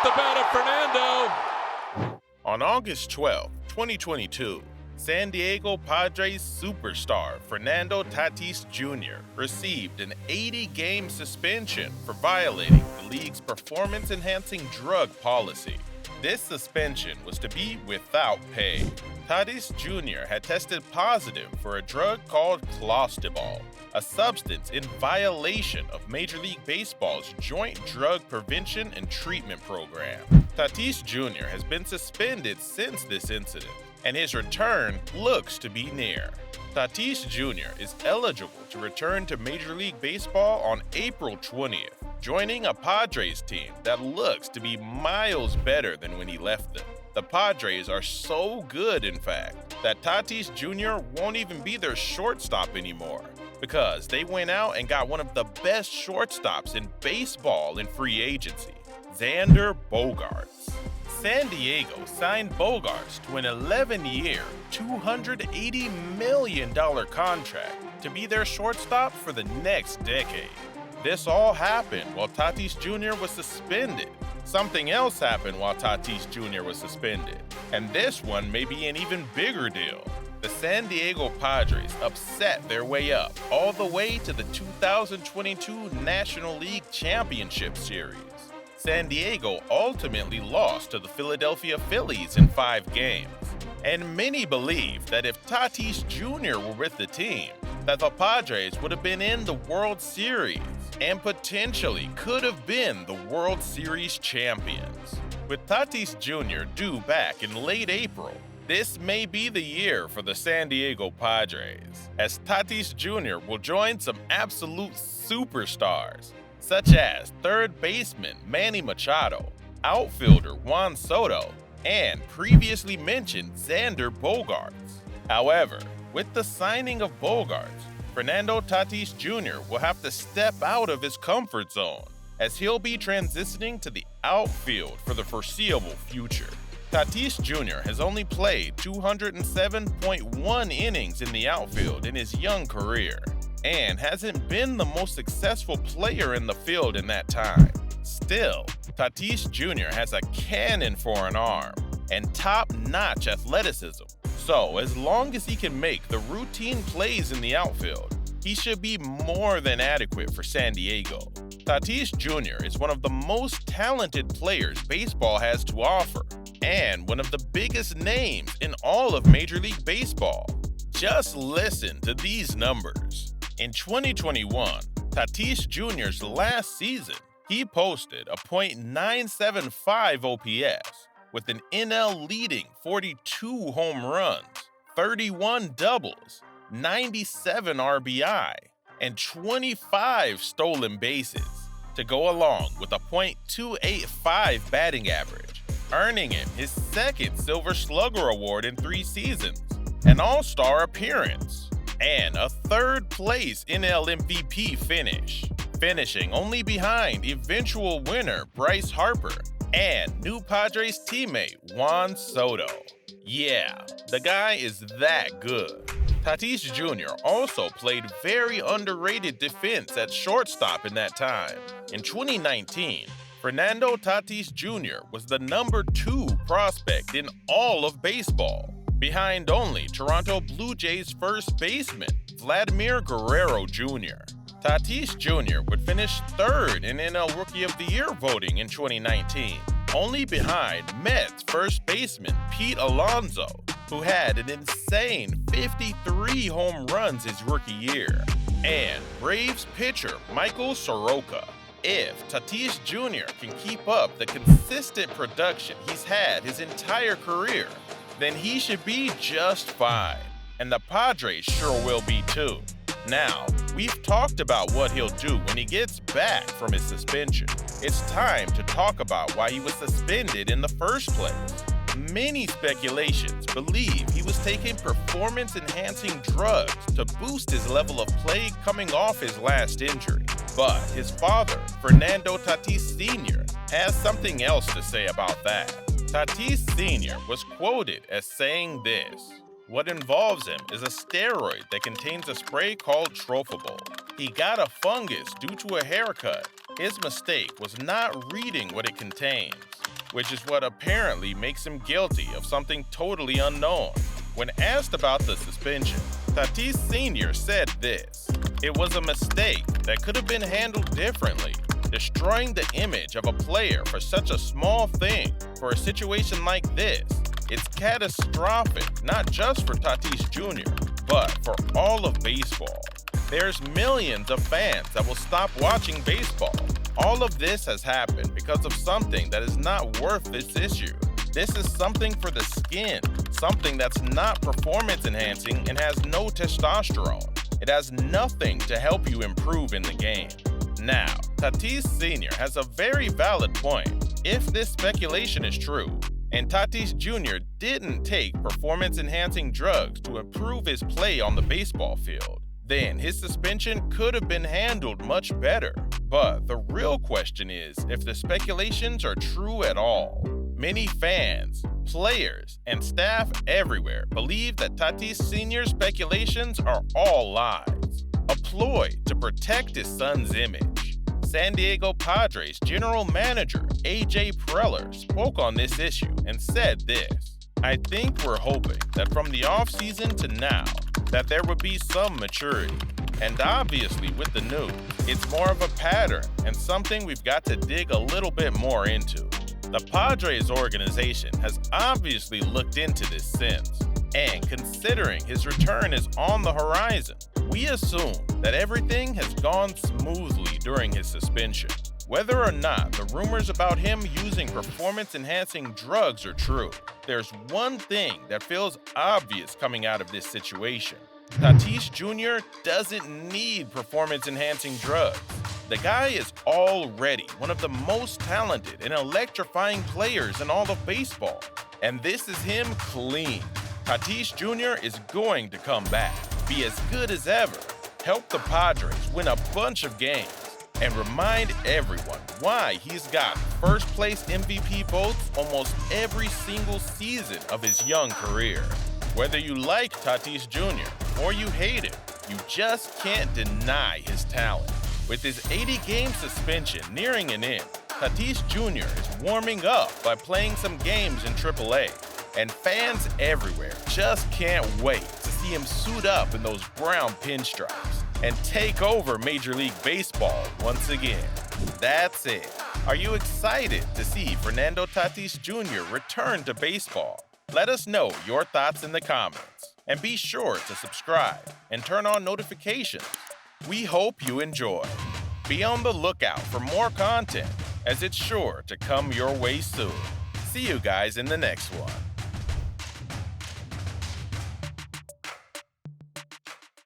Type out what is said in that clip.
the bat of Fernando. On August 12, 2022, San Diego Padres superstar Fernando Tatis Jr. received an 80-game suspension for violating the league's performance-enhancing drug policy. This suspension was to be without pay. Tatis Jr. had tested positive for a drug called Clostebol, a substance in violation of Major League Baseball's Joint Drug Prevention and Treatment Program. Tatis Jr. has been suspended since this incident, and his return looks to be near. Tatis Jr. is eligible to return to Major League Baseball on April 20th, joining a Padres team that looks to be miles better than when he left them. The Padres are so good, in fact, that Tatis Jr. won't even be their shortstop anymore, because they went out and got one of the best shortstops in baseball in free agency, Xander Bogaerts. San Diego signed Bogaerts to an 11-year, $280 million contract to be their shortstop for the next decade. This all happened while Tatis Jr. was suspended. Something else happened while Tatis Jr. was suspended, and this one may be an even bigger deal. The San Diego Padres upset their way up all the way to the 2022 National League Championship Series. San Diego ultimately lost to the Philadelphia Phillies in 5 games, and many believe that if Tatis Jr. were with the team, that the Padres would have been in the World Series and potentially could have been the World Series champions. With Tatis Jr. due back in late April, this may be the year for the San Diego Padres, as Tatis Jr. will join some absolute superstars, such as third baseman Manny Machado, outfielder Juan Soto, and previously mentioned Xander Bogaerts. However, with the signing of Bogaerts, Fernando Tatis Jr. will have to step out of his comfort zone, as he'll be transitioning to the outfield for the foreseeable future. Tatis Jr. has only played 207.1 innings in the outfield in his young career, and hasn't been the most successful player in the field in that time. Still, Tatis Jr. has a cannon for an arm and top-notch athleticism, so as long as he can make the routine plays in the outfield, he should be more than adequate for San Diego. Tatis Jr. is one of the most talented players baseball has to offer, and one of the biggest names in all of Major League Baseball. Just listen to these numbers. In 2021, Tatis Jr.'s last season, he posted a .975 OPS with an NL leading 42 home runs, 31 doubles, 97 RBI, and 25 stolen bases, to go along with a .285 batting average, earning him his second Silver Slugger Award in 3 seasons, an All-Star appearance, and a third-place NL MVP finish, finishing only behind eventual winner Bryce Harper and new Padres teammate Juan Soto. Yeah, the guy is that good. Tatis Jr. also played very underrated defense at shortstop in that time. In 2019, Fernando Tatis Jr. was the number 2 prospect in all of baseball, behind only Toronto Blue Jays first baseman Vladimir Guerrero Jr. Tatis Jr. would finish 3rd in NL Rookie of the Year voting in 2019, only behind Mets first baseman Pete Alonso, who had an insane 53 home runs his rookie year, and Braves pitcher Michael Soroka. If Tatis Jr. can keep up the consistent production he's had his entire career, then he should be just fine, and the Padres sure will be too. Now, we've talked about what he'll do when he gets back from his suspension. It's time to talk about why he was suspended in the first place. Many speculations believe he was taking performance-enhancing drugs to boost his level of play coming off his last injury. But his father, Fernando Tatis Sr., has something else to say about that. Tatis Sr. was quoted as saying this: "What involves him is a steroid that contains a spray called Clostebol. He got a fungus due to a haircut. His mistake was not reading what it contains. which is what apparently makes him guilty of something totally unknown. When asked about the suspension, Tatis Sr. said this: "It was a mistake that could have been handled differently. Destroying the image of a player for such a small thing, for a situation like this, it's catastrophic, not just for Tatis Jr., but for all of baseball. There's millions of fans that will stop watching baseball. All of this has happened because of something that is not worth this issue. This is something for the skin, something that's not performance enhancing and has no testosterone. It has nothing to help you improve in the game." Now, Tatis Sr. has a very valid point. If this speculation is true, and Tatis Jr. didn't take performance-enhancing drugs to improve his play on the baseball field, then his suspension could have been handled much better. But the real question is if the speculations are true at all. Many fans, players, and staff everywhere believe that Tatis Sr.'s speculations are all lies, a ploy to protect his son's image. San Diego Padres general manager A.J. Preller spoke on this issue and said this: "I think we're hoping that from the offseason to now, that there would be some maturity. And obviously with the news, it's more of a pattern and something we've got to dig a little bit more into. The Padres organization has obviously looked into this since, and considering his return is on the horizon, we assume that everything has gone smoothly during his suspension. Whether or not the rumors about him using performance-enhancing drugs are true, there's one thing that feels obvious coming out of this situation. Tatis Jr. doesn't need performance-enhancing drugs. The guy is already one of the most talented and electrifying players in all of baseball, and this is him clean. Tatis Jr. is going to come back, be as good as ever, help the Padres win a bunch of games, and remind everyone why he's got first-place MVP votes almost every single season of his young career. Whether you like Tatis Jr. or you hate him, you just can't deny his talent. With his 80-game suspension nearing an end, Tatis Jr. is warming up by playing some games in AAA, and fans everywhere just can't wait to see him suit up in those brown pinstripes and take over Major League Baseball once again. That's it. Are you excited to see Fernando Tatis Jr. return to baseball? Let us know your thoughts in the comments, and be sure to subscribe and turn on notifications. We hope you enjoy. Be on the lookout for more content, as it's sure to come your way soon. See you guys in the next one.